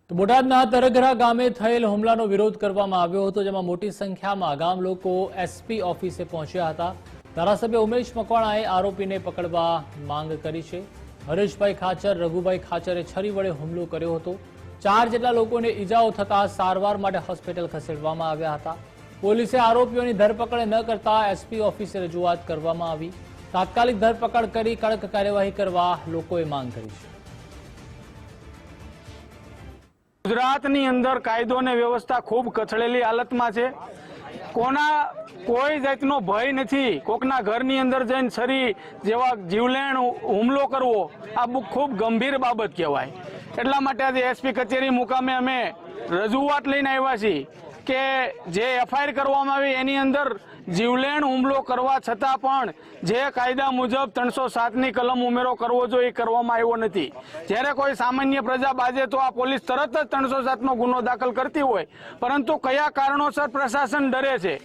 તો બોટાદના તરગરા ગામે થયેલ હુમલાનો વિરોધ કરવામાં આવ્યો હતો, જેમાં મોટી સંખ્યામાં ગામ લોકો એસપી ઓફિસે પહોંચ્યા હતા। ધારાસભ્ય ઉમેશ મકવાણાએ આરોપીને પકડવા માંગ કરી છે। હરેશભાઈ ખાચર, રઘુભાઈ ખાચરે છરી વડે હુમલો કર્યો હતો। 4 જેટલા લોકોને ઈજાઓ થતા સારવાર માટે હોસ્પિટલ ખસેડવામાં આવ્યા હતા। પોલીસે આરોપીઓની ધરપકડ ન કરતા એસપી ઓફિસે રજૂઆત કરવામાં આવી। તાત્કાલિક ધરપકડ કરી કડક કાર્યવાહી કરવા લોકોએ માંગ કરી છે। ગુજરાતની અંદર કાયદો અને વ્યવસ્થા ખૂબ કથળેલી હાલતમાં છે। કોઈ જાતનો ભય નથી। કોકના ઘરની અંદર જઈને છરી જેવા જીવલેણ હુમલો કરવો આ ખૂબ ગંભીર બાબત કહેવાય। એટલા માટે આજે એસપી કચેરી મુકામે અમે રજૂઆત લઈને આવ્યા છીએ કે જે એફઆઈઆર કરવામાં આવી એની અંદર જીવલેણ હુમલો કરવા છતાં પણ જે કાયદા મુજબ 307ની કલમ ઉમેરો કરવો જોઈએ એ કરવામાં આવ્યો નથી। જ્યારે કોઈ સામાન્ય પ્રજા બાજે તો આ પોલીસ તરત જ 307નો ગુનો દાખલ કરતી હોય, પરંતુ કયા કારણોસર પ્રશાસન ડરે છે।